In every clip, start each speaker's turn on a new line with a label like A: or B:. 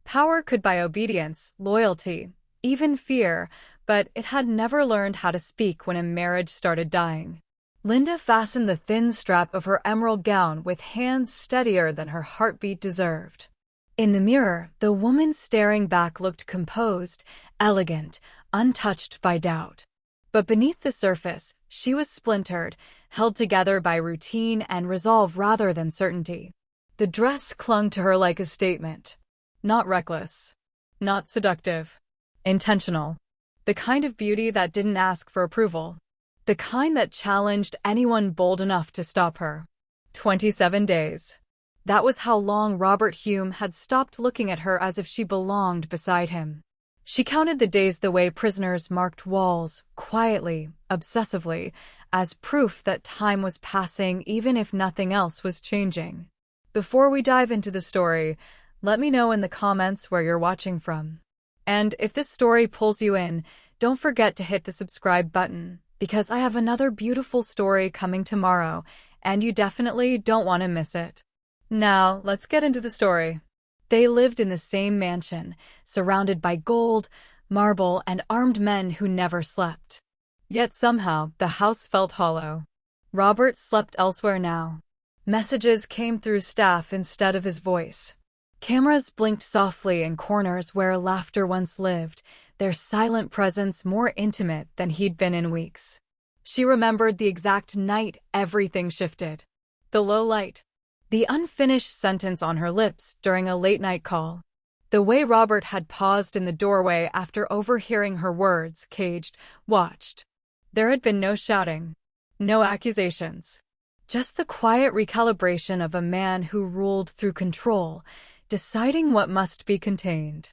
A: Power could buy obedience, loyalty, even fear, but it had never learned how to speak when a marriage started dying. Linda fastened the thin strap of her emerald gown with hands steadier than her heartbeat deserved. In the mirror, the woman staring back looked composed, elegant, untouched by doubt. But beneath the surface, she was splintered, held together by routine and resolve rather than certainty. The dress clung to her like a statement. Not reckless. Not seductive. Intentional. The kind of beauty that didn't ask for approval. The kind that challenged anyone bold enough to stop her. 27 days. That was how long Robert Hume had stopped looking at her as if she belonged beside him. She counted the days the way prisoners marked walls, quietly, obsessively, as proof that time was passing even if nothing else was changing. Before we dive into the story, let me know in the comments where you're watching from. And if this story pulls you in, don't forget to hit the subscribe button, because I have another beautiful story coming tomorrow, and you definitely don't want to miss it. Now, let's get into the story. They lived in the same mansion, surrounded by gold, marble, and armed men who never slept. Yet somehow, the house felt hollow. Robert slept elsewhere now. Messages came through staff instead of his voice. Cameras blinked softly in corners where laughter once lived, their silent presence more intimate than he'd been in weeks. She remembered the exact night everything shifted. The low light. The unfinished sentence on her lips during a late-night call. The way Robert had paused in the doorway after overhearing her words, caged, watched. There had been no shouting. No accusations. Just the quiet recalibration of a man who ruled through control, deciding what must be contained.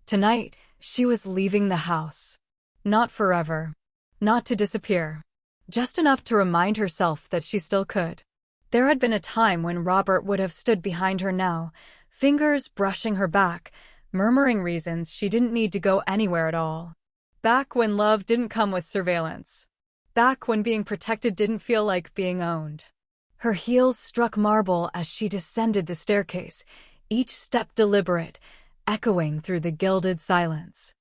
A: Tonight, she was leaving the house. Not forever. Not to disappear. Just enough to remind herself that she still could. There had been a time when Robert would have stood behind her now, fingers brushing her back, murmuring reasons she didn't need to go anywhere at all. Back when love didn't come with surveillance. Back when being protected didn't feel like being owned. Her heels struck marble as she descended the staircase, each step deliberate, echoing through the gilded silence.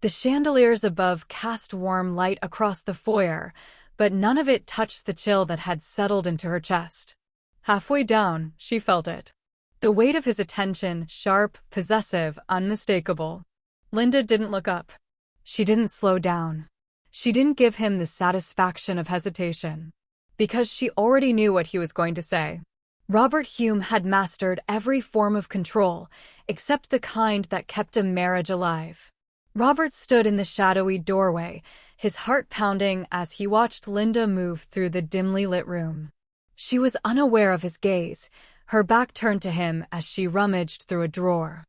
A: The chandeliers above cast warm light across the foyer, but none of it touched the chill that had settled into her chest. Halfway down, she felt it. The weight of his attention, sharp, possessive, unmistakable. Linda didn't look up. She didn't slow down. She didn't give him the satisfaction of hesitation. Because she already knew what he was going to say. Robert Hume had mastered every form of control, except the kind that kept a marriage alive. Robert stood in the shadowy doorway, his heart pounding as he watched Linda move through the dimly lit room. She was unaware of his gaze, her back turned to him as she rummaged through a drawer.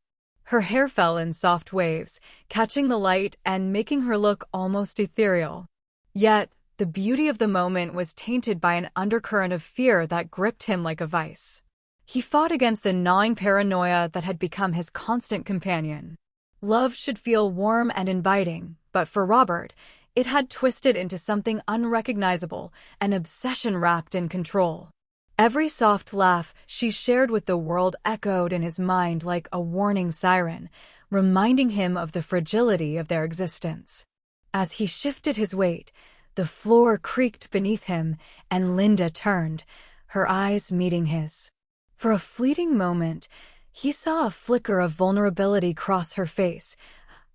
A: Her hair fell in soft waves, catching the light and making her look almost ethereal. Yet, the beauty of the moment was tainted by an undercurrent of fear that gripped him like a vice. He fought against the gnawing paranoia that had become his constant companion. Love should feel warm and inviting, but for Robert, it had twisted into something unrecognizable, an obsession wrapped in control. Every soft laugh she shared with the world echoed in his mind like a warning siren, reminding him of the fragility of their existence. As he shifted his weight, the floor creaked beneath him, and Linda turned, her eyes meeting his. For a fleeting moment, he saw a flicker of vulnerability cross her face,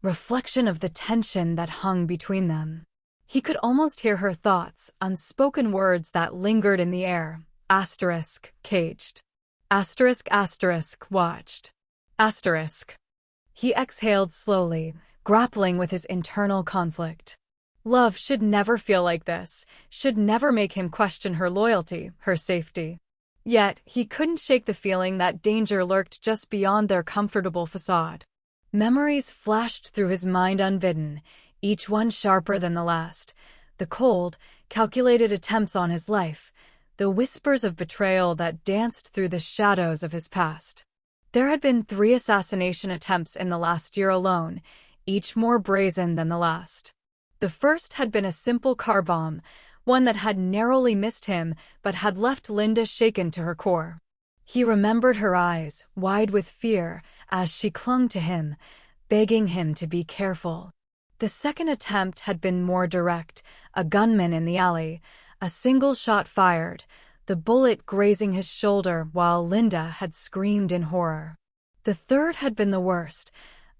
A: reflection of the tension that hung between them. He could almost hear her thoughts, unspoken words that lingered in the air. Asterisk, caged. Asterisk, asterisk, watched. Asterisk. He exhaled slowly, grappling with his internal conflict. Love should never feel like this, should never make him question her loyalty, her safety. Yet, he couldn't shake the feeling that danger lurked just beyond their comfortable facade. Memories flashed through his mind unbidden, each one sharper than the last. The cold, calculated attempts on his life, the whispers of betrayal that danced through the shadows of his past. There had been 3 assassination attempts in the last year alone, each more brazen than the last. The first had been a simple car bomb, one that had narrowly missed him but had left Linda shaken to her core. He remembered her eyes, wide with fear, as she clung to him, begging him to be careful. The second attempt had been more direct, a gunman in the alley, a single shot fired, the bullet grazing his shoulder while Linda had screamed in horror. The third had been the worst,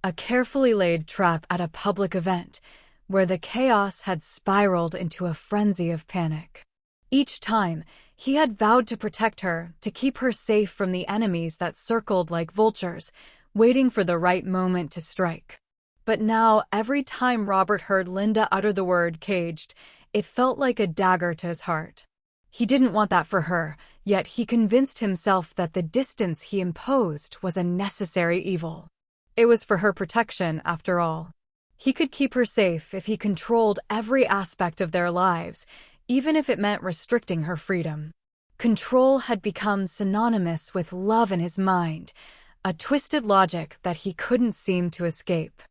A: a carefully laid trap at a public event, where the chaos had spiraled into a frenzy of panic. Each time, he had vowed to protect her, to keep her safe from the enemies that circled like vultures, waiting for the right moment to strike. But now, every time Robert heard Linda utter the word caged, it felt like a dagger to his heart. He didn't want that for her, yet he convinced himself that the distance he imposed was a necessary evil. It was for her protection, after all. He could keep her safe if he controlled every aspect of their lives, even if it meant restricting her freedom. Control had become synonymous with love in his mind, a twisted logic that he couldn't seem to escape.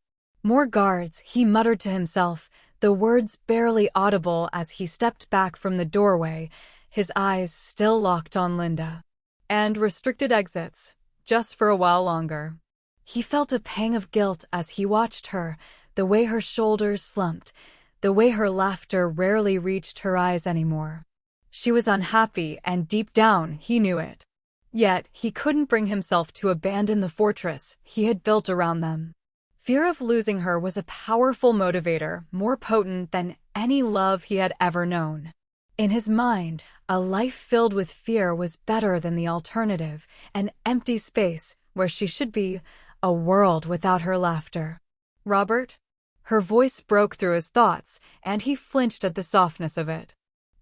A: More guards, he muttered to himself, the words barely audible as he stepped back from the doorway, his eyes still locked on Linda. And restricted exits, just for a while longer. He felt a pang of guilt as he watched her, the way her shoulders slumped, the way her laughter rarely reached her eyes anymore. She was unhappy, and deep down, he knew it. Yet, he couldn't bring himself to abandon the fortress he had built around them. Fear of losing her was a powerful motivator, more potent than any love he had ever known. In his mind, a life filled with fear was better than the alternative, an empty space where she should be, a world without her laughter. Robert? Her voice broke through his thoughts, and he flinched at the softness of it.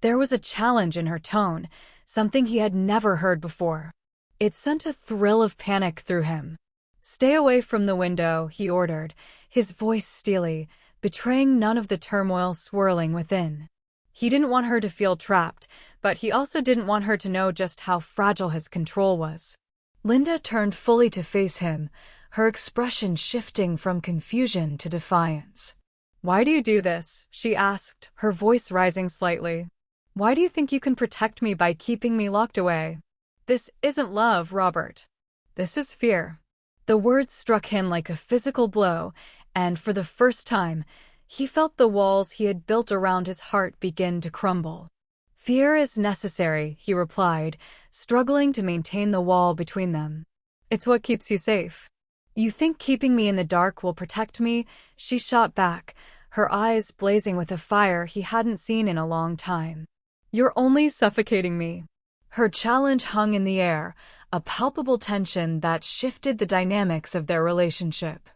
A: There was a challenge in her tone, something he had never heard before. It sent a thrill of panic through him. "Stay away from the window," he ordered, his voice steely, betraying none of the turmoil swirling within. He didn't want her to feel trapped, but he also didn't want her to know just how fragile his control was. Linda turned fully to face him, her expression shifting from confusion to defiance. "Why do you do this?" she asked, her voice rising slightly. "Why do you think you can protect me by keeping me locked away? This isn't love, Robert. This is fear." The words struck him like a physical blow, and for the first time, he felt the walls he had built around his heart begin to crumble. "Fear is necessary," he replied, struggling to maintain the wall between them. "It's what keeps you safe." "You think keeping me in the dark will protect me?" she shot back, her eyes blazing with a fire he hadn't seen in a long time. "You're only suffocating me." Her challenge hung in the air, a palpable tension that shifted the dynamics of their relationship.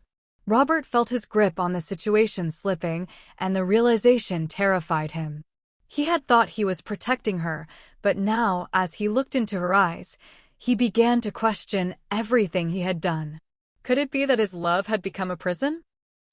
A: Robert felt his grip on the situation slipping, and the realization terrified him. He had thought he was protecting her, but now, as he looked into her eyes, he began to question everything he had done. Could it be that his love had become a prison?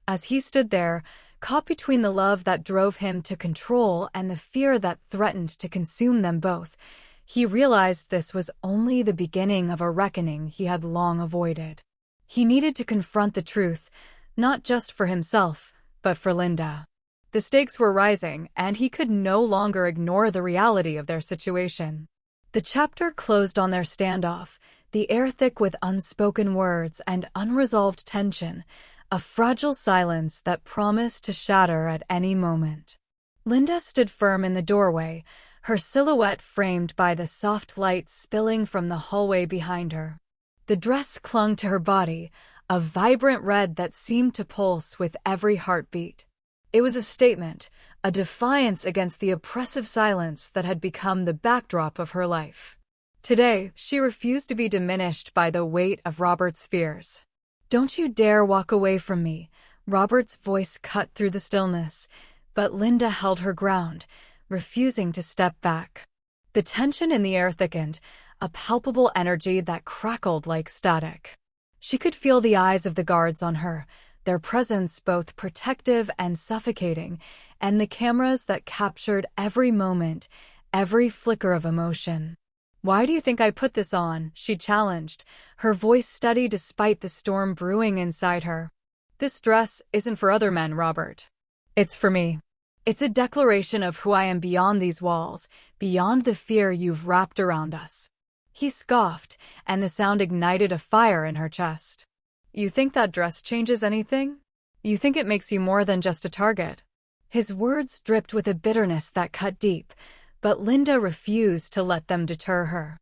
A: As he stood there, caught between the love that drove him to control and the fear that threatened to consume them both, he realized this was only the beginning of a reckoning he had long avoided. He needed to confront the truth, not just for himself, but for Linda. The stakes were rising, and he could no longer ignore the reality of their situation. The chapter closed on their standoff, the air thick with unspoken words and unresolved tension, a fragile silence that promised to shatter at any moment. Linda stood firm in the doorway, her silhouette framed by the soft light spilling from the hallway behind her. The dress clung to her body, a vibrant red that seemed to pulse with every heartbeat. It was a statement, a defiance against the oppressive silence that had become the backdrop of her life. Today, she refused to be diminished by the weight of Robert's fears. "Don't you dare walk away from me," Robert's voice cut through the stillness, but Linda held her ground, refusing to step back. The tension in the air thickened, a palpable energy that crackled like static. She could feel the eyes of the guards on her, their presence both protective and suffocating, and the cameras that captured every moment, every flicker of emotion. "Why do you think I put this on?" she challenged, her voice steady despite the storm brewing inside her. "This dress isn't for other men, Robert. It's for me. It's a declaration of who I am beyond these walls, beyond the fear you've wrapped around us." He scoffed, and the sound ignited a fire in her chest. You think that dress changes anything? You think it makes you more than just a target? His words dripped with a bitterness that cut deep, but Linda refused to let them deter her.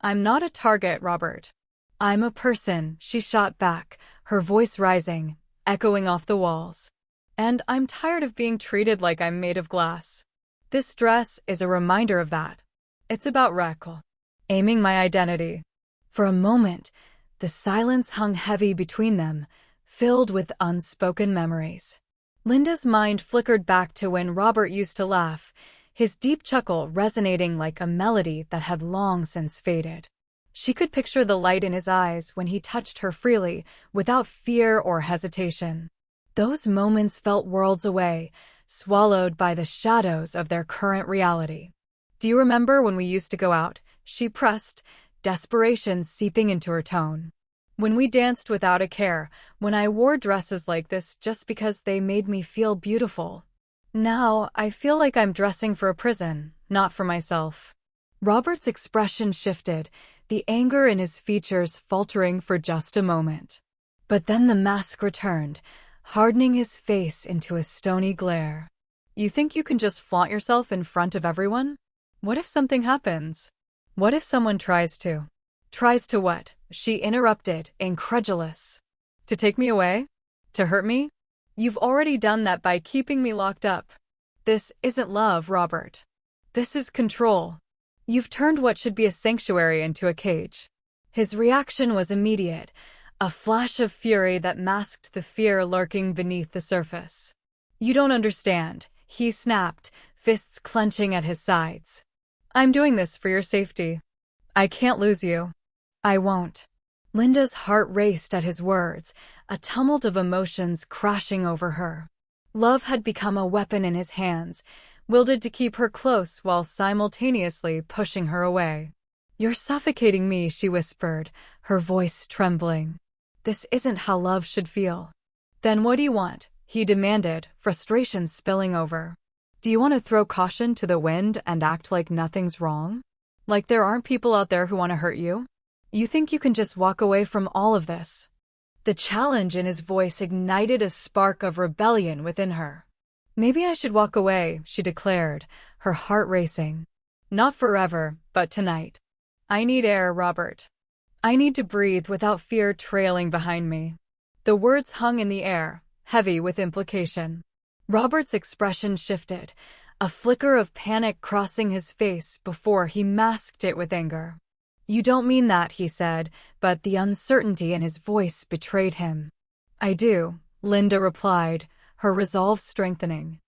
A: I'm not a target, Robert. I'm a person, she shot back, her voice rising, echoing off the walls. And I'm tired of being treated like I'm made of glass. This dress is a reminder of that. It's about Raquel. Aiming my identity. For a moment, the silence hung heavy between them, filled with unspoken memories. Linda's mind flickered back to when Robert used to laugh, his deep chuckle resonating like a melody that had long since faded. She could picture the light in his eyes when he touched her freely, without fear or hesitation. Those moments felt worlds away, swallowed by the shadows of their current reality. Do you remember when we used to go out? She pressed, desperation seeping into her tone. When we danced without a care, when I wore dresses like this just because they made me feel beautiful. Now, I feel like I'm dressing for a prison, not for myself. Robert's expression shifted, the anger in his features faltering for just a moment. But then the mask returned, hardening his face into a stony glare. You think you can just flaunt yourself in front of everyone? What if something happens? What if someone tries to? Tries to what? She interrupted, incredulous. To take me away? To hurt me? You've already done that by keeping me locked up. This isn't love, Robert. This is control. You've turned what should be a sanctuary into a cage. His reaction was immediate, a flash of fury that masked the fear lurking beneath the surface. You don't understand, he snapped, fists clenching at his sides. I'm doing this for your safety. I can't lose you. I won't. Linda's heart raced at his words, a tumult of emotions crashing over her. Love had become a weapon in his hands, wielded to keep her close while simultaneously pushing her away. You're suffocating me, she whispered, her voice trembling. This isn't how love should feel. Then what do you want? He demanded, frustration spilling over. Do you want to throw caution to the wind and act like nothing's wrong? Like there aren't people out there who want to hurt you? You think you can just walk away from all of this? The challenge in his voice ignited a spark of rebellion within her. Maybe I should walk away, she declared, her heart racing. Not forever, but tonight. I need air, Robert. I need to breathe without fear trailing behind me. The words hung in the air, heavy with implication. Robert's expression shifted, a flicker of panic crossing his face before he masked it with anger. You don't mean that, he said, but the uncertainty in his voice betrayed him. I do, Linda replied, her resolve strengthening.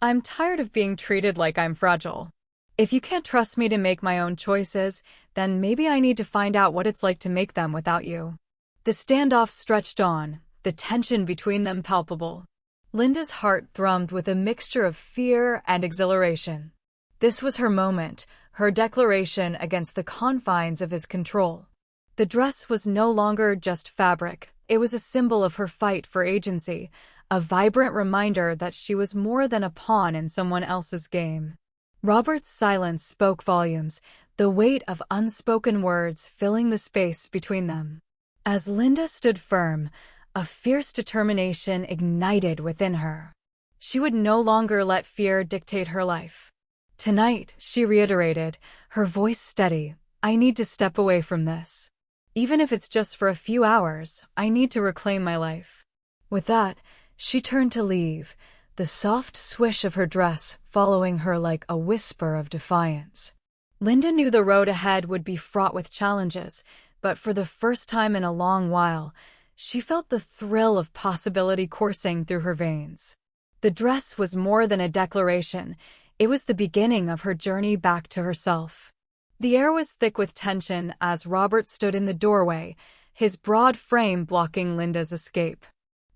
A: I'm tired of being treated like I'm fragile. If you can't trust me to make my own choices, then maybe I need to find out what it's like to make them without you. The standoff stretched on, the tension between them palpable. Linda's heart thrummed with a mixture of fear and exhilaration. This was her moment, her declaration against the confines of his control. The dress was no longer just fabric, it was a symbol of her fight for agency, a vibrant reminder that she was more than a pawn in someone else's game. Robert's silence spoke volumes, the weight of unspoken words filling the space between them. As Linda stood firm, a fierce determination ignited within her. She would no longer let fear dictate her life. Tonight, she reiterated, her voice steady, I need to step away from this. Even if it's just for a few hours, I need to reclaim my life. With that, she turned to leave, the soft swish of her dress following her like a whisper of defiance. Linda knew the road ahead would be fraught with challenges, but for the first time in a long while, she felt the thrill of possibility coursing through her veins. The dress was more than a declaration, it was the beginning of her journey back to herself. The air was thick with tension as Robert stood in the doorway, his broad frame blocking Linda's escape.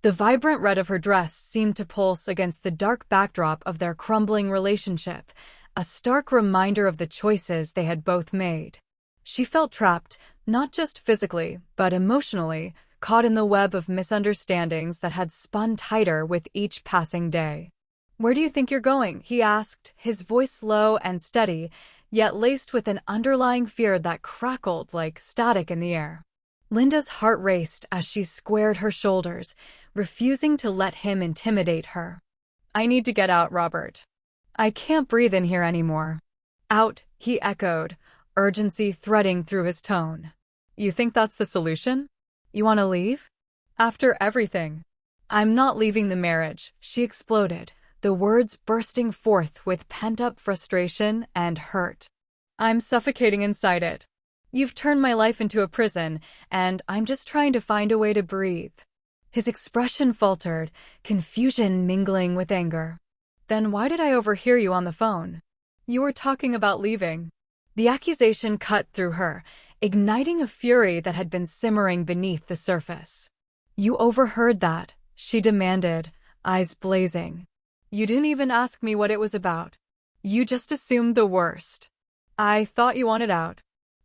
A: The vibrant red of her dress seemed to pulse against the dark backdrop of their crumbling relationship, a stark reminder of the choices they had both made. She felt trapped, not just physically, but emotionally, caught in the web of misunderstandings that had spun tighter with each passing day. Where do you think you're going? He asked, his voice low and steady, yet laced with an underlying fear that crackled like static in the air. Linda's heart raced as she squared her shoulders, refusing to let him intimidate her. "I need to get out, Robert. I can't breathe in here anymore." "Out," he echoed, urgency threading through his tone. "You think that's the solution? You want to leave? After everything?" "I'm not leaving the marriage," she exploded, the words bursting forth with pent-up frustration and hurt. "I'm suffocating inside it. You've turned my life into a prison, and I'm just trying to find a way to breathe." His expression faltered, confusion mingling with anger. "Then why did I overhear you on the phone? You were talking about leaving." The accusation cut through her, igniting a fury that had been simmering beneath the surface. "You overheard that?" she demanded, eyes blazing. "You didn't even ask me what it was about. You just assumed the worst. I thought you wanted out.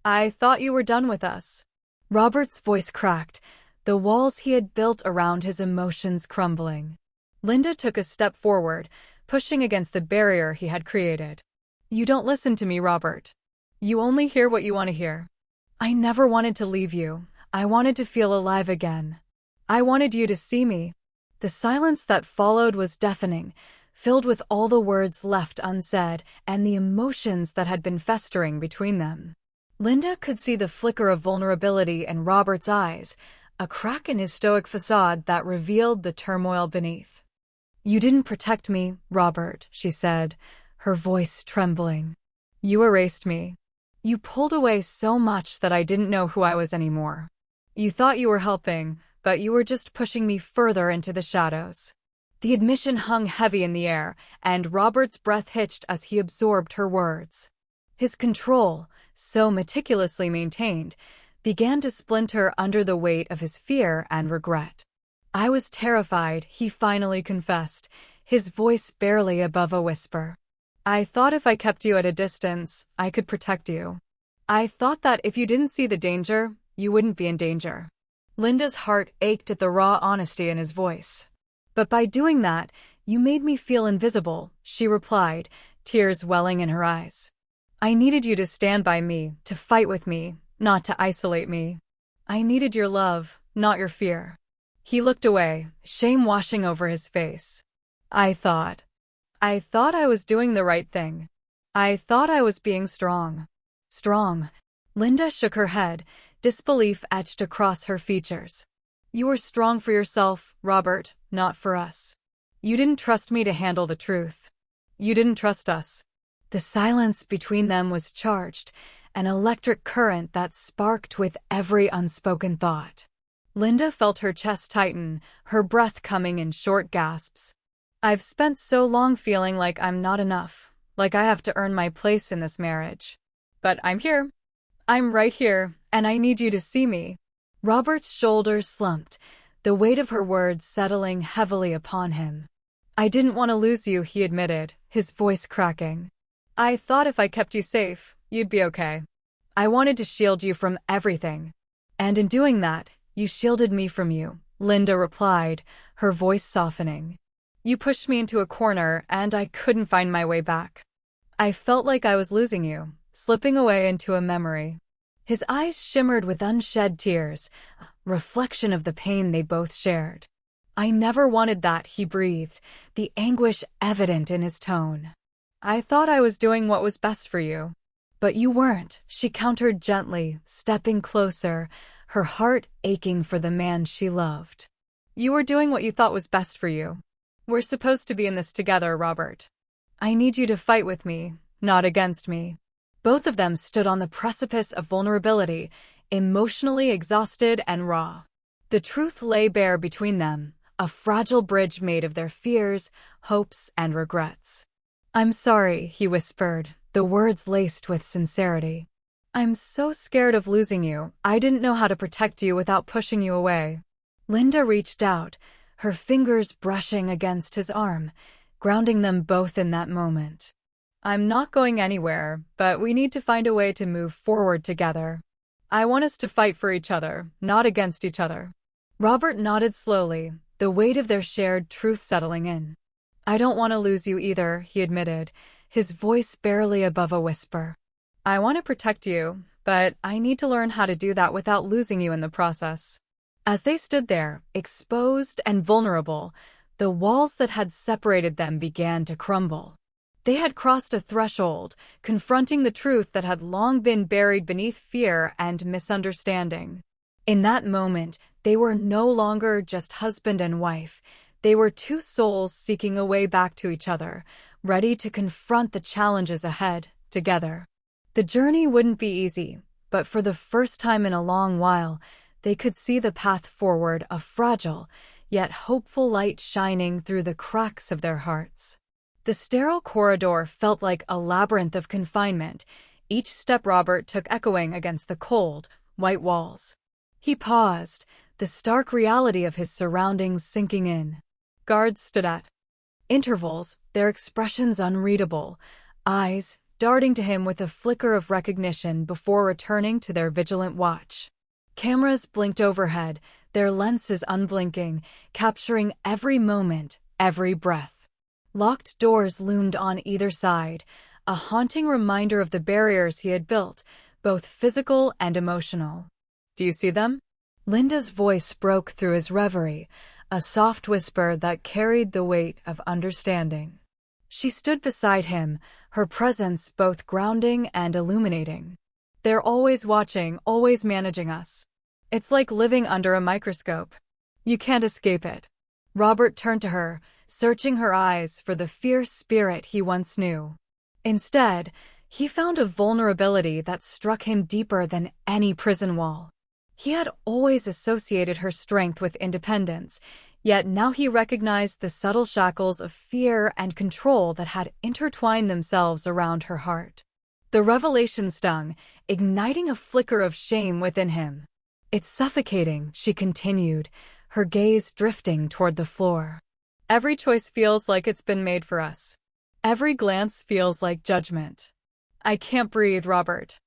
A: I thought you were done with us." Robert's voice cracked, the walls he had built around his emotions crumbling. Linda took a step forward, pushing against the barrier he had created. "You don't listen to me, Robert. You only hear what you want to hear. I never wanted to leave you. I wanted to feel alive again. I wanted you to see me." The silence that followed was deafening, filled with all the words left unsaid and the emotions that had been festering between them. Linda could see the flicker of vulnerability in Robert's eyes, a crack in his stoic facade that revealed the turmoil beneath. "You didn't protect me, Robert," she said, her voice trembling. "You erased me. You pulled away so much that I didn't know who I was anymore. You thought you were helping, but you were just pushing me further into the shadows." The admission hung heavy in the air, and Robert's breath hitched as he absorbed her words. His control, so meticulously maintained, began to splinter under the weight of his fear and regret. "I was terrified," he finally confessed, his voice barely above a whisper. "I thought if I kept you at a distance, I could protect you. I thought that if you didn't see the danger, you wouldn't be in danger." Linda's heart ached at the raw honesty in his voice. "But by doing that, you made me feel invisible," she replied, tears welling in her eyes. "I needed you to stand by me, to fight with me, not to isolate me. I needed your love, not your fear." He looked away, shame washing over his face. I thought I was doing the right thing. I thought I was being strong." "Strong?" Linda shook her head, disbelief etched across her features. "You were strong for yourself, Robert, not for us. You didn't trust me to handle the truth. You didn't trust us." The silence between them was charged, an electric current that sparked with every unspoken thought. Linda felt her chest tighten, her breath coming in short gasps. "I've spent so long feeling like I'm not enough, like I have to earn my place in this marriage. But I'm here. I'm right here, and I need you to see me." Robert's shoulders slumped, the weight of her words settling heavily upon him. "I didn't want to lose you," he admitted, his voice cracking. "I thought if I kept you safe, you'd be okay. I wanted to shield you from everything. And in doing that, you shielded me from you," Linda replied, her voice softening. "You pushed me into a corner, and I couldn't find my way back. I felt like I was losing you, slipping away into a memory." His eyes shimmered with unshed tears, a reflection of the pain they both shared. "I never wanted that," he breathed, the anguish evident in his tone. "I thought I was doing what was best for you." "But you weren't," she countered gently, stepping closer, her heart aching for the man she loved. "You were doing what you thought was best for you. We're supposed to be in this together, Robert. I need you to fight with me, not against me." Both of them stood on the precipice of vulnerability, emotionally exhausted and raw. The truth lay bare between them, a fragile bridge made of their fears, hopes, and regrets. "I'm sorry," he whispered, the words laced with sincerity. "I'm so scared of losing you, I didn't know how to protect you without pushing you away." Linda reached out, her fingers brushing against his arm, grounding them both in that moment. "I'm not going anywhere, but we need to find a way to move forward together. I want us to fight for each other, not against each other." Robert nodded slowly, the weight of their shared truth settling in. "I don't want to lose you either," he admitted, his voice barely above a whisper. I want to protect you, but I need to learn how to do that without losing you in the process. As they stood there, exposed and vulnerable, the walls that had separated them began to crumble. They had crossed a threshold, confronting the truth that had long been buried beneath fear and misunderstanding. In that moment, they were no longer just husband and wife. They were two souls seeking a way back to each other, ready to confront the challenges ahead, together. The journey wouldn't be easy, but for the first time in a long while, they could see the path forward, a fragile, yet hopeful light shining through the cracks of their hearts. The sterile corridor felt like a labyrinth of confinement, each step Robert took echoing against the cold, white walls. He paused, the stark reality of his surroundings sinking in. Guards stood at intervals, their expressions unreadable, eyes darting to him with a flicker of recognition before returning to their vigilant watch. Cameras blinked overhead, their lenses unblinking, capturing every moment, every breath. Locked doors loomed on either side, a haunting reminder of the barriers he had built, both physical and emotional. "Do you see them?" Linda's voice broke through his reverie, a soft whisper that carried the weight of understanding. She stood beside him, her presence both grounding and illuminating. "They're always watching, always managing us. It's like living under a microscope. You can't escape it." Robert turned to her, searching her eyes for the fierce spirit he once knew. Instead, he found a vulnerability that struck him deeper than any prison wall. He had always associated her strength with independence, yet now he recognized the subtle shackles of fear and control that had intertwined themselves around her heart. The revelation stung, igniting a flicker of shame within him. "It's suffocating," she continued, her gaze drifting toward the floor. "Every choice feels like it's been made for us. Every glance feels like judgment. I can't breathe, Robert.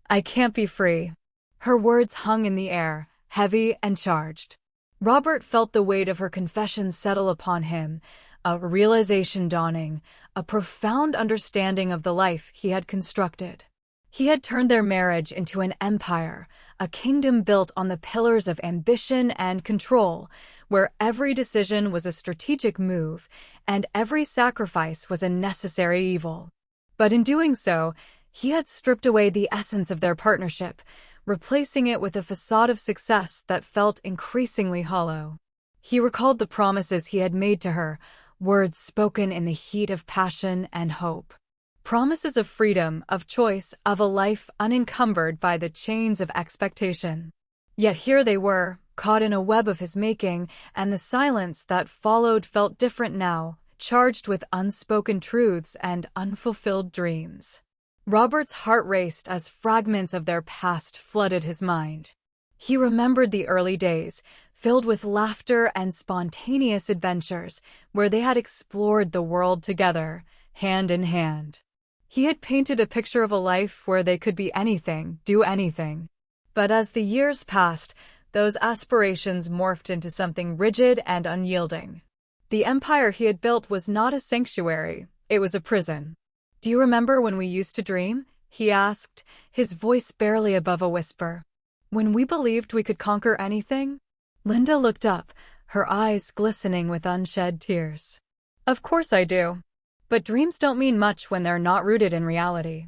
A: I can't be free." Her words hung in the air, heavy and charged. Robert felt the weight of her confession settle upon him, a realization dawning, a profound understanding of the life he had constructed. He had turned their marriage into an empire, a kingdom built on the pillars of ambition and control, where every decision was a strategic move and every sacrifice was a necessary evil. But in doing so, he had stripped away the essence of their partnership, replacing it with a facade of success that felt increasingly hollow. He recalled the promises he had made to her, words spoken in the heat of passion and hope. Promises of freedom, of choice, of a life unencumbered by the chains of expectation. Yet here they were, caught in a web of his making, and the silence that followed felt different now, charged with unspoken truths and unfulfilled dreams. Robert's heart raced as fragments of their past flooded his mind. He remembered the early days, filled with laughter and spontaneous adventures, where they had explored the world together, hand in hand. He had painted a picture of a life where they could be anything, do anything. But as the years passed, those aspirations morphed into something rigid and unyielding. The empire he had built was not a sanctuary, it was a prison. "Do you remember when we used to dream?" he asked, his voice barely above a whisper. "When we believed we could conquer anything?" Linda looked up, her eyes glistening with unshed tears. "Of course I do. But dreams don't mean much when they're not rooted in reality.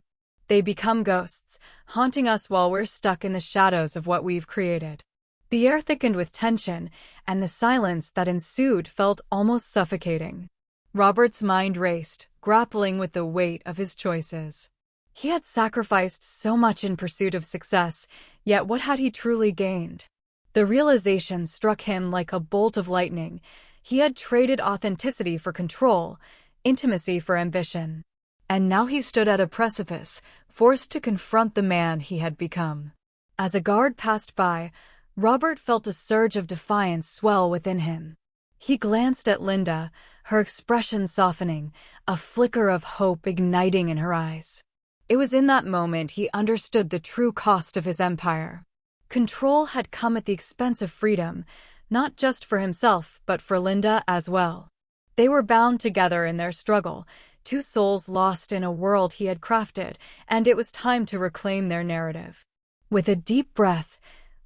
A: They become ghosts, haunting us while we're stuck in the shadows of what we've created." The air thickened with tension, and the silence that ensued felt almost suffocating. Robert's mind raced, grappling with the weight of his choices. He had sacrificed so much in pursuit of success, yet what had he truly gained? The realization struck him like a bolt of lightning. He had traded authenticity for control, intimacy for ambition. And now he stood at a precipice, forced to confront the man he had become. As a guard passed by, Robert felt a surge of defiance swell within him. He glanced at Linda, her expression softening, a flicker of hope igniting in her eyes. It was in that moment he understood the true cost of his empire. Control had come at the expense of freedom, not just for himself, but for Linda as well. They were bound together in their struggle, two souls lost in a world he had crafted, and it was time to reclaim their narrative. With a deep breath,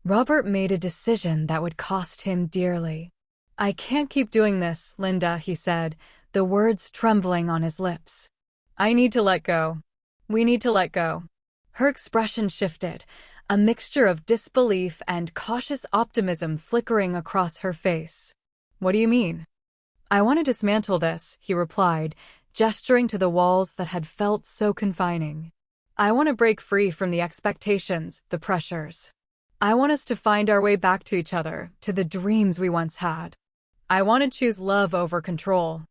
A: Robert made a decision that would cost him dearly. "I can't keep doing this, Linda," he said, the words trembling on his lips. "I need to let go. We need to let go." Her expression shifted, a mixture of disbelief and cautious optimism flickering across her face. "What do you mean?" "I want to dismantle this," he replied, gesturing to the walls that had felt so confining. "I want to break free from the expectations, the pressures. I want us to find our way back to each other, to the dreams we once had. I want to choose love over control."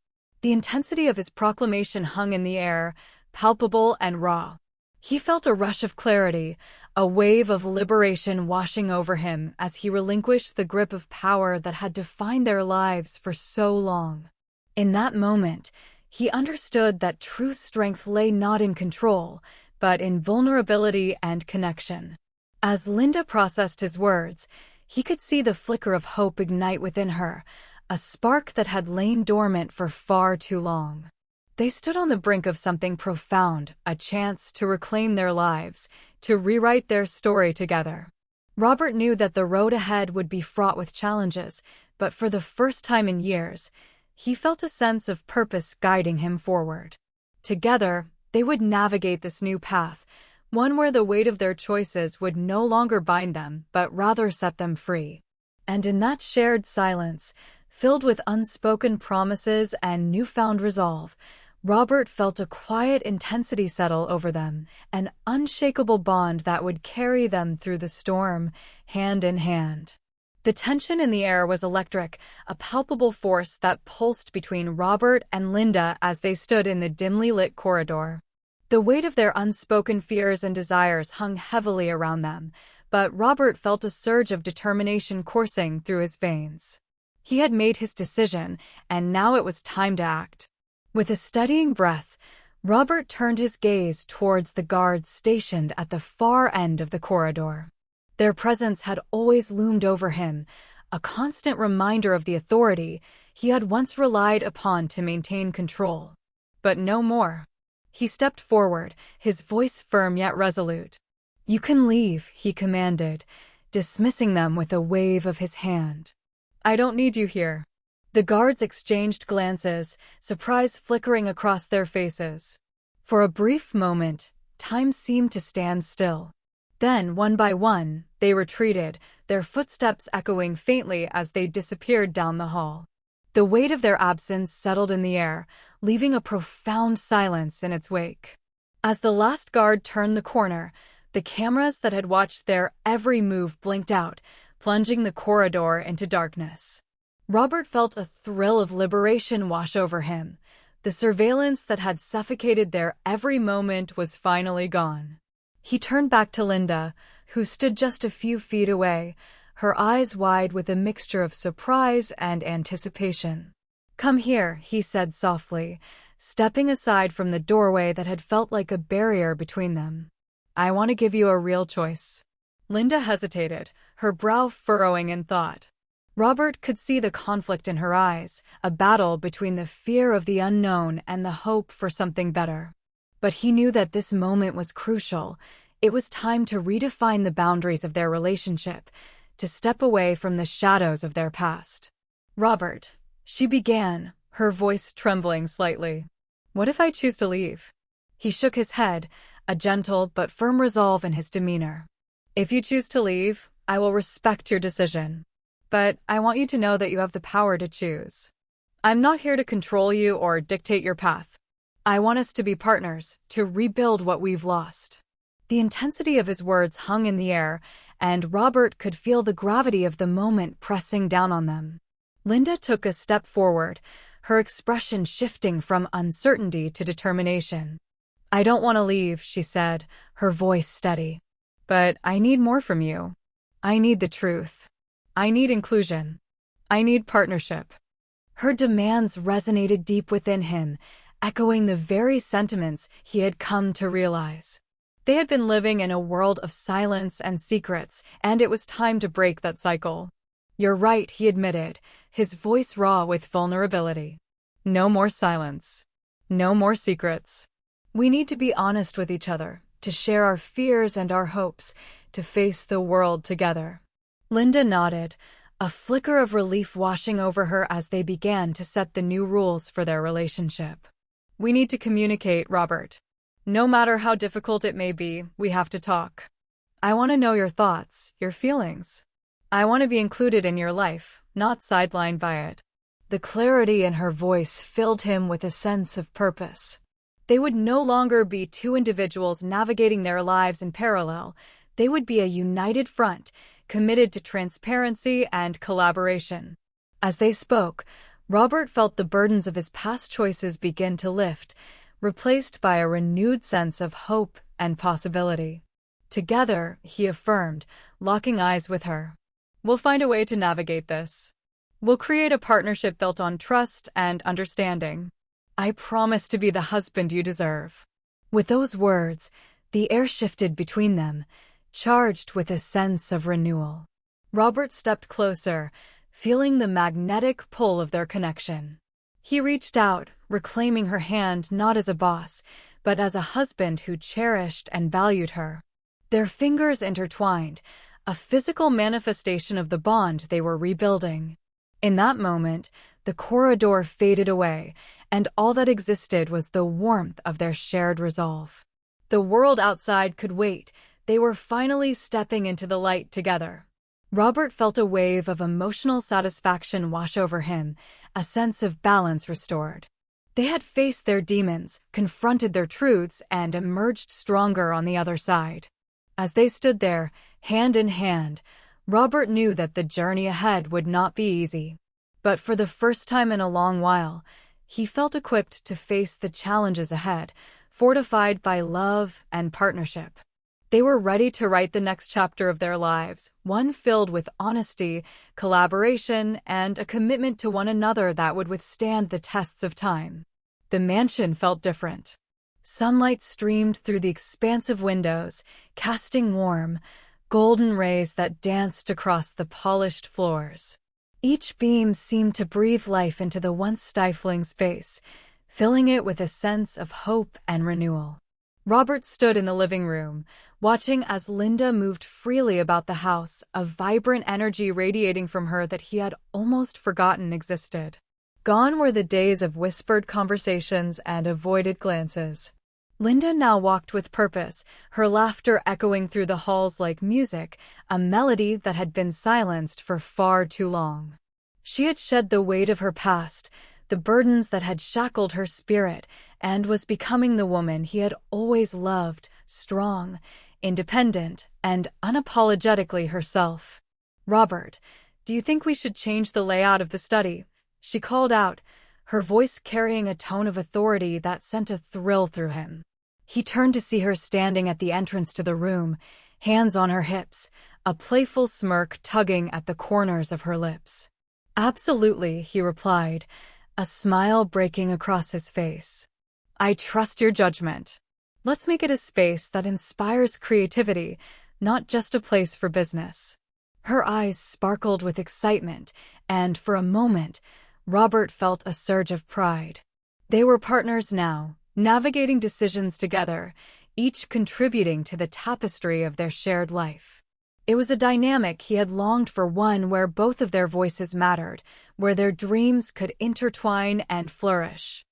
A: The intensity of his proclamation hung in the air, palpable and raw. He felt a rush of clarity, a wave of liberation washing over him as he relinquished the grip of power that had defined their lives for so long. In that moment, he understood that true strength lay not in control, but in vulnerability and connection. As Linda processed his words, he could see the flicker of hope ignite within her, a spark that had lain dormant for far too long. They stood on the brink of something profound, a chance to reclaim their lives, to rewrite their story together. Robert knew that the road ahead would be fraught with challenges, but for the first time in years, he felt a sense of purpose guiding him forward. Together, they would navigate this new path, one where the weight of their choices would no longer bind them, but rather set them free. And in that shared silence, filled with unspoken promises and newfound resolve, Robert felt a quiet intensity settle over them, an unshakable bond that would carry them through the storm, hand in hand. The tension in the air was electric, a palpable force that pulsed between Robert and Linda as they stood in the dimly lit corridor. The weight of their unspoken fears and desires hung heavily around them, but Robert felt a surge of determination coursing through his veins. He had made his decision, and now it was time to act. With a steadying breath, Robert turned his gaze towards the guards stationed at the far end of the corridor. Their presence had always loomed over him, a constant reminder of the authority he had once relied upon to maintain control. But no more. He stepped forward, his voice firm yet resolute. "You can leave," he commanded, dismissing them with a wave of his hand. "I don't need you here." The guards exchanged glances, surprise flickering across their faces. For a brief moment, time seemed to stand still. Then, one by one, they retreated, their footsteps echoing faintly as they disappeared down the hall. The weight of their absence settled in the air, leaving a profound silence in its wake. As the last guard turned the corner, the cameras that had watched their every move blinked out, plunging the corridor into darkness. Robert felt a thrill of liberation wash over him. The surveillance that had suffocated their every moment was finally gone. He turned back to Linda, who stood just a few feet away, her eyes wide with a mixture of surprise and anticipation. "Come here," he said softly, stepping aside from the doorway that had felt like a barrier between them. "I want to give you a real choice." Linda hesitated, her brow furrowing in thought. Robert could see the conflict in her eyes, a battle between the fear of the unknown and the hope for something better. But he knew that this moment was crucial. It was time to redefine the boundaries of their relationship, to step away from the shadows of their past. "Robert," she began, her voice trembling slightly. "What if I choose to leave?" He shook his head, a gentle but firm resolve in his demeanor. "If you choose to leave, I will respect your decision. But I want you to know that you have the power to choose. I'm not here to control you or dictate your path. I want us to be partners, to rebuild what we've lost." The intensity of his words hung in the air, and Robert could feel the gravity of the moment pressing down on them. Linda took a step forward, her expression shifting from uncertainty to determination. "I don't want to leave," she said, her voice steady. "But I need more from you. I need the truth. I need inclusion. I need partnership." Her demands resonated deep within him, echoing the very sentiments he had come to realize. They had been living in a world of silence and secrets, and it was time to break that cycle. "You're right," he admitted, his voice raw with vulnerability. "No more silence. No more secrets. We need to be honest with each other, to share our fears and our hopes, to face the world together. Linda nodded, a flicker of relief washing over her as they began to set the new rules for their relationship. We need to communicate, Robert. No matter how difficult it may be, we have to talk. I want to know your thoughts, your feelings. I want to be included in your life, not sidelined by it. The clarity in her voice filled him with a sense of purpose. They would no longer be two individuals navigating their lives in parallel. They would be a united front, committed to transparency and collaboration. As they spoke, Robert felt the burdens of his past choices begin to lift, replaced by a renewed sense of hope and possibility. Together, he affirmed, locking eyes with her. We'll find a way to navigate this. We'll create a partnership built on trust and understanding. I promise to be the husband you deserve. With those words, the air shifted between them, charged with a sense of renewal. Robert stepped closer, feeling the magnetic pull of their connection. He reached out, reclaiming her hand not as a boss, but as a husband who cherished and valued her. Their fingers intertwined, a physical manifestation of the bond they were rebuilding. In that moment, the corridor faded away, and all that existed was the warmth of their shared resolve. The world outside could wait. They were finally stepping into the light together. Robert felt a wave of emotional satisfaction wash over him, a sense of balance restored. They had faced their demons, confronted their truths, and emerged stronger on the other side. As they stood there, hand in hand, Robert knew that the journey ahead would not be easy. But for the first time in a long while, he felt equipped to face the challenges ahead, fortified by love and partnership. They were ready to write the next chapter of their lives, one filled with honesty, collaboration, and a commitment to one another that would withstand the tests of time. The mansion felt different. Sunlight streamed through the expansive windows, casting warm, golden rays that danced across the polished floors. Each beam seemed to breathe life into the once stifling space, filling it with a sense of hope and renewal. Robert stood in the living room, watching as Linda moved freely about the house, a vibrant energy radiating from her that he had almost forgotten existed. Gone were the days of whispered conversations and avoided glances. Linda now walked with purpose, her laughter echoing through the halls like music, a melody that had been silenced for far too long. She had shed the weight of her past, the burdens that had shackled her spirit, and was becoming the woman he had always loved, strong, independent, and unapologetically herself. "Robert, do you think we should change the layout of the study?" she called out, her voice carrying a tone of authority that sent a thrill through him. He turned to see her standing at the entrance to the room, hands on her hips, a playful smirk tugging at the corners of her lips. "Absolutely," he replied, a smile breaking across his face. "I trust your judgment. Let's make it a space that inspires creativity, not just a place for business." Her eyes sparkled with excitement, and for a moment, Robert felt a surge of pride. They were partners now, navigating decisions together, each contributing to the tapestry of their shared life. It was a dynamic he had longed for, one where both of their voices mattered, where their dreams could intertwine and flourish.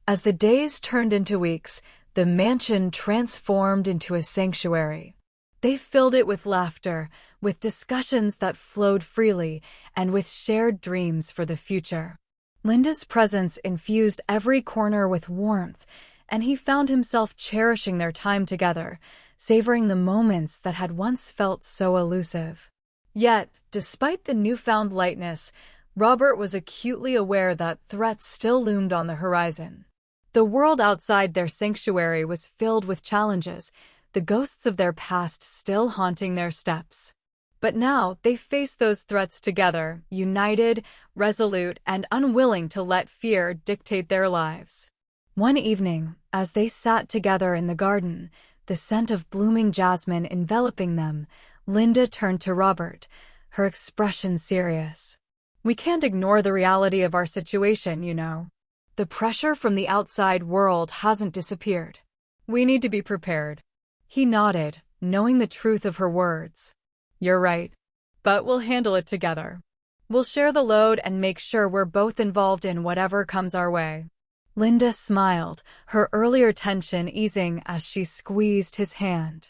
A: As the days turned into weeks, the mansion transformed into a sanctuary. They filled it with laughter, with discussions that flowed freely, and with shared dreams for the future. Linda's presence infused every corner with warmth, and he found himself cherishing their time together, savoring the moments that had once felt so elusive. Yet, despite the newfound lightness, Robert was acutely aware that threats still loomed on the horizon. The world outside their sanctuary was filled with challenges, the ghosts of their past still haunting their steps. But now they faced those threats together, united, resolute, and unwilling to let fear dictate their lives. One evening, as they sat together in the garden, the scent of blooming jasmine enveloping them, Linda turned to Robert, her expression serious. "We can't ignore the reality of our situation, you know. The pressure from the outside world hasn't disappeared. We need to be prepared. He nodded, knowing the truth of her words. You're right. But we'll handle it together. We'll share the load and make sure we're both involved in whatever comes our way. Linda smiled, her earlier tension easing as she squeezed his hand.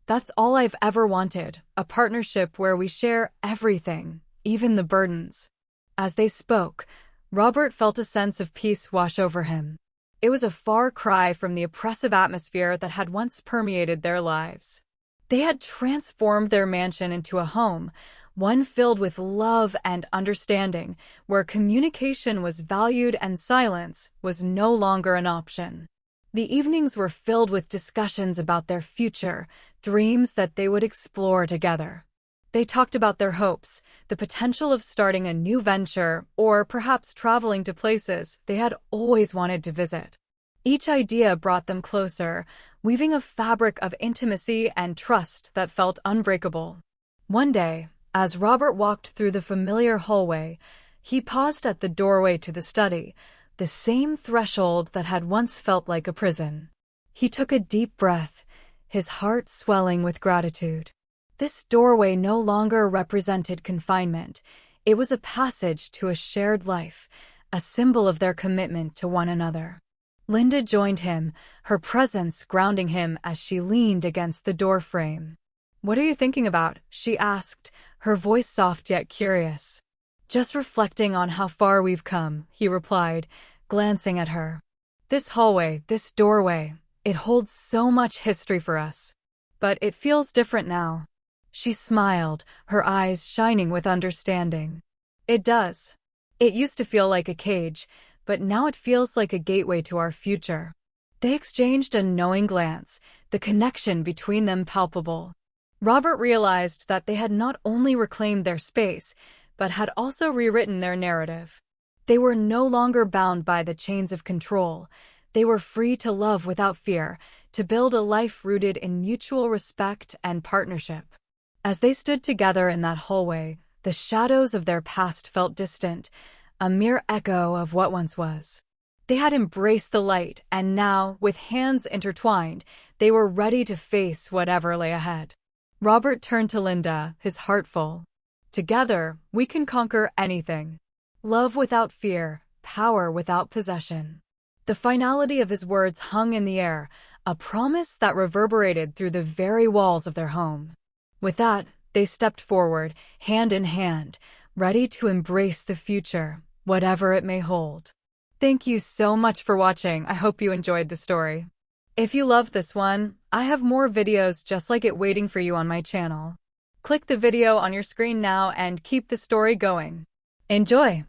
A: That's all I've ever wanted, a partnership where we share everything, even the burdens. As they spoke, Robert felt a sense of peace wash over him. It was a far cry from the oppressive atmosphere that had once permeated their lives. They had transformed their mansion into a home, one filled with love and understanding, where communication was valued and silence was no longer an option. The evenings were filled with discussions about their future, dreams that they would explore together. They talked about their hopes, the potential of starting a new venture, or perhaps traveling to places they had always wanted to visit. Each idea brought them closer, weaving a fabric of intimacy and trust that felt unbreakable. One day, as Robert walked through the familiar hallway, he paused at the doorway to the study, the same threshold that had once felt like a prison. He took a deep breath, his heart swelling with gratitude. This doorway no longer represented confinement. It was a passage to a shared life, a symbol of their commitment to one another. Linda joined him, her presence grounding him as she leaned against the doorframe. "What are you thinking about?" she asked, her voice soft yet curious. "Just reflecting on how far we've come," he replied, glancing at her. "This hallway, this doorway, it holds so much history for us. But it feels different now." She smiled, her eyes shining with understanding. "It does. It used to feel like a cage, but now it feels like a gateway to our future." They exchanged a knowing glance, the connection between them palpable. Robert realized that they had not only reclaimed their space, but had also rewritten their narrative. They were no longer bound by the chains of control. They were free to love without fear, to build a life rooted in mutual respect and partnership. As they stood together in that hallway, the shadows of their past felt distant, a mere echo of what once was. They had embraced the light, and now, with hands intertwined, they were ready to face whatever lay ahead. Robert turned to Linda, his heart full. "Together, we can conquer anything. Love without fear, power without possession." The finality of his words hung in the air, a promise that reverberated through the very walls of their home. With that, they stepped forward, hand in hand, ready to embrace the future, whatever it may hold. Thank you so much for watching. I hope you enjoyed the story. If you loved this one, I have more videos just like it waiting for you on my channel. Click the video on your screen now and keep the story going. Enjoy!